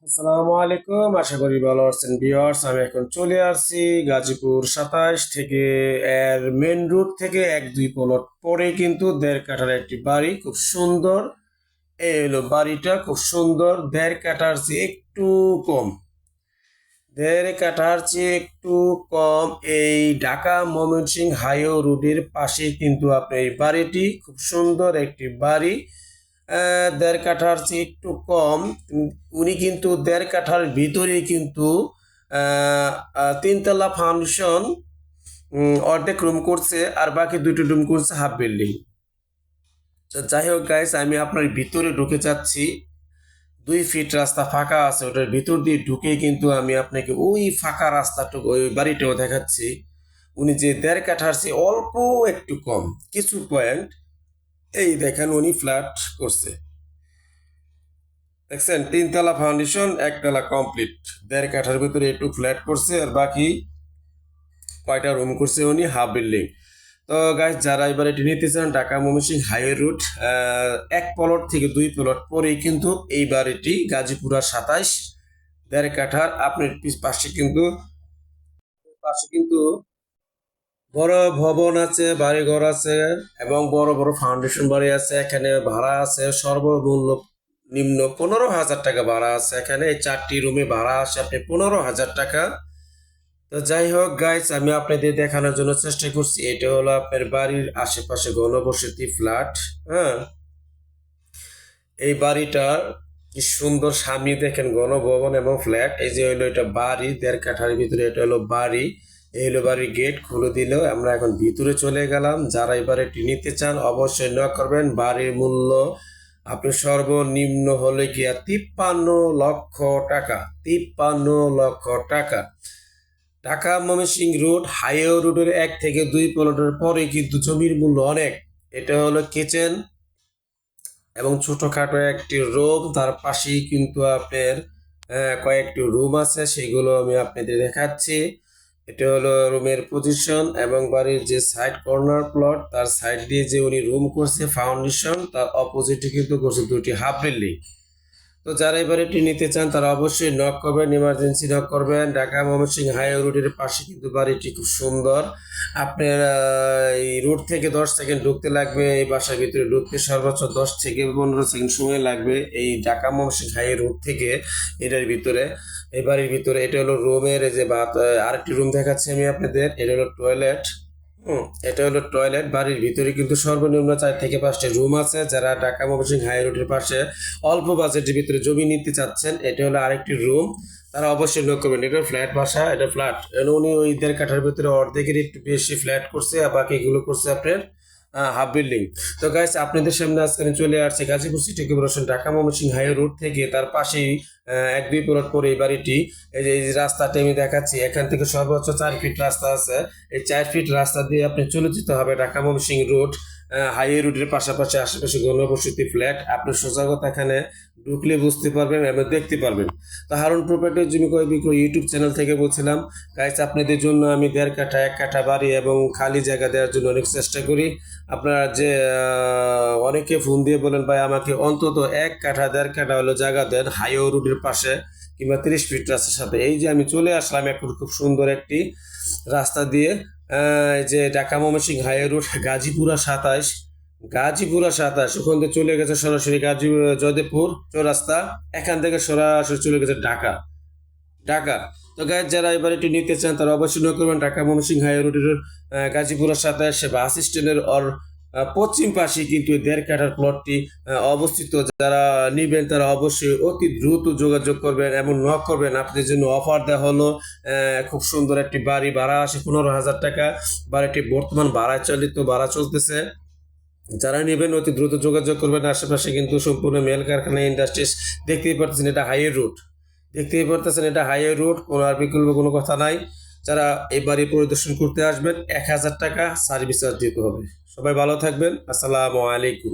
আসসালামু আলাইকুম, আশা করি ভালো আছেন ভিউয়ার্স। আমি এখন চলে আসছি গাজীপুর 27 থেকে। এর মেন রুট থেকে 1-2 প্লট পরে কিন্তু 1.5 কাঠার একটি বাড়ি, খুব সুন্দর। এই হলো বাড়িটা, খুব সুন্দর। 1.5 কাঠার চেয়ে একটু কম, 1.5 কাঠার চেয়ে একটু কম। এই ঢাকা ময়মনসিংহ হাইওয়ে রোডের পাশে কিন্তু আপনার এই বাড়িটি, খুব সুন্দর একটি বাড়ি। 1.5 কাঠার চেয়ে একটু কম। উনি কিন্তু 1.5 কাঠার ভিতরে কিন্তু 3 তলা ফাউন্ডেশন, অর্ধেক রুম করছে, আর বাকি 2টি রুম করছে হাফ বিল্ডিং। যাই হোক গাইস, আমি আপনার ভিতরে ঢুকে যাচ্ছি। 2 ফিট রাস্তা ফাঁকা আছে, ওটার ভিতর দিয়ে ঢুকে কিন্তু আমি আপনাকে ওই ফাঁকা রাস্তাটুকু, ওই বাড়িটাও দেখাচ্ছি। উনি যে 1.5 কাঠার চেয়ে অল্প একটু কম কিছু পয়েন্ট, এই দেখেন উনি ফ্ল্যাট করছে। দেখছেন, 3 তলা ফাউন্ডেশন, 1 তলা কমপ্লিট, 1.5 কাঠার ভিতরে একটু ফ্ল্যাট করছে, আর বাকি কয়টা রুম করছে উনি হাফ বিল্ডিং। তো গাইস, যারা এবার এটি নিতে চান, Dhaka Mymensingh highway root, 1 plot থেকে 2 প্লট পরেই কিন্তু এই বাড়িটি, গাজীপুরা 27, 1.5 কাঠার। আপনার পাশে কিন্তু বড় ভবন আছে, বাড়িঘর আছে, এবং বড় বড় ফাউন্ডেশন বাড়ি আছে। এখানে ভাড়া আছে সর্বমূল্য নিম্ন 15,000 টাকা ভাড়া আছে। এখানে এই 4টি রুমে ভাড়া আসে আপনি 15,000 টাকা। তো যাই হোক গাইস, আমি আপনাদের দেখানোর জন্য চেষ্টা করছি। এটা হলো আপনার বাড়ির আশেপাশে ঘনবসতি ফ্ল্যাট। হ্যাঁ, এই বাড়িটার কি সুন্দর, সামনে দেখেন গণভবন এবং ফ্ল্যাট। এই যে হলো এটা বাড়ি, 1.5 কাঠার ভিতরে এটা হলো বাড়ি। এই হলো বাড়ির গেট খুলে দিল, আমরা এখন ভিতরে চলে গেলাম। যারা এবার এটি নিতে চান অবশ্যই নক করবেন। বাড়ির মূল্য আপনি সর্বনিম্ন হলে গিয়া 53 লক্ষ টাকা, 53 লক্ষ টাকা। ঢাকা ময়মনসিংহ রোড হাইওয়ে রোডের 1 থেকে 2 প্লটের পরে কিন্তু জমির মূল্য অনেক। এটা হলো কিচেন এবং ছোটখাটো একটি রুম, তার পাশেই কিন্তু আপনার কয়েকটি রুম আছে, সেগুলো আমি আপনাদের দেখাচ্ছি। এটা হলো রুমের পজিশন, এবং বাড়ির যে সাইড কর্নার প্লট, তার সাইড দিয়ে যে উনি রুম করছে ফাউন্ডেশন, তার অপোজিটে কিন্তু করছে 2টি হাফ বিল্ডিং। তো যারা এবার এটি নিতে চান তারা অবশ্যই নক করবেন, ইমার্জেন্সি নক করবেন। ঢাকা ময়মনসিংহ হাইওয়ে রোডের পাশে কিন্তু বাড়িটি খুব সুন্দর। আপনার এই রোড থেকে 10 সেকেন্ড ঢুকতে লাগবে, এই বাসার ভিতরে ঢুকতে সর্বোচ্চ 10 থেকে 15 সেকেন্ড সময় লাগবে। এই ঢাকা ময়মনসিংহ হাইওয়ে রোড থেকে এটার ভিতরে, এই বাড়ির ভিতরে। এটা হলো রুমের, এই যে আরেকটি রুম দেখাচ্ছি আমি আপনাদের। এটা হলো টয়লেট। এটা হলো টয়লেট। বাড়ির ভিতরে কিন্তু সর্বনিম্ন 4 থেকে 5টি রুম আছে। যারা ঢাকা ময়মনসিংহ হাই রোডের পাশে অল্প বাজেটের ভিতরে জমি নিতে চাচ্ছেন, এটা হলো আরেকটি রুম, তারা অবশ্যই নোট করবেন। এটা ফ্ল্যাট বাসা, এটা ফ্ল্যাট। উনি ওই 1.5 কাঠার ভিতরে অর্ধেকের একটু বেশি ফ্ল্যাট করছে, আর বাকিগুলো করছে আপনার হাফ বিল্ডিং। তো গাইস, আপনাদের সামনে আজকে আমি চলে আসছে Gazipur city corporation Dhaka Mymensingh highway road থেকে, তার পাশেই 1-2 প্লট পরে এই বাড়িটি। এই যে রাস্তাটা আমি দেখাচ্ছি, এখান থেকে সর্বোচ্চ 4 ফিট রাস্তা আছে। এই 4 ফিট রাস্তা দিয়ে আপনি চলে যেতে হবে ঢাকা ময়মনসিংহ রোড হাইওয়ে রোডের পাশাপাশি আশেপাশে ঘনবসতি ফ্ল্যাট। আপনি সোজা কথা এখানে ঢুকলে বুঝতে পারবেন এবং দেখতে পারবেন। তো হারুন প্রপার্টি জমি ক্রয় বিক্রয় ইউটিউব চ্যানেল থেকে বলছিলাম। গাইস, আপনাদের জন্য আমি 1.5 কাঠা 1 কাঠা বাড়ি এবং খালি জায়গা দেওয়ার জন্য অনেক চেষ্টা করি। আপনারা যে অনেকে ফোন দিয়ে বলেন, ভাই আমাকে অন্তত 1 কাঠা 1.5 কাঠা হলো জায়গা দেন হাইওয়ে রোডের পাশে, কিংবা 30 ফিট রাস্তার সাথে। এই যে আমি চলে আসলাম এখন খুব সুন্দর একটি রাস্তা দিয়ে, এই যে ঢাকা ময়মনসিংহ হাইওয়ে রোড, গাজীপুরা 27, ওখান থেকে চলে গেছে সরাসরি জয়দেবপুর চৌরাস্তা। এখান থেকে সরাসরি চলে গেছে ঢাকা। ঢাকা তো গাইজ, যারা এবার এটি নিতে চান তারা অবশ্যই নক করবেন। ঢাকা ময়মনসিংহ হাইওয়ে রোডের গাজীপুরা 27 বাস স্ট্যান্ডের পশ্চিম পাশে কিন্তু 1.5 কাঠার প্লটটি অবস্থিত। যারা নিবেন তারা অবশ্যই অতি দ্রুত যোগাযোগ করবেন এবং নক করবেন। আপনাদের জন্য অফার দেওয়া হলো, খুব সুন্দর একটি বাড়ি, ভাড়া আসে 15,000 টাকা। বাড়িটি বর্তমান ভাড়া চলতেছে। যারা নেবেন অতি দ্রুত যোগাযোগ করবেন। আশেপাশে কিন্তু সম্পূর্ণ মেল কারখানা, ইন্ডাস্ট্রিজ। দেখতেই পারতেছেন এটা হাইওয়ে রুট, কোনো আর বিকল্প কোনো কথা নাই। যারা এই বাড়ি পরিদর্শন করতে আসবেন 1,000 টাকা সার্ভিস চার্জ দিতে হবে। সবাই ভালো থাকবেন, আসসালামু আলাইকুম।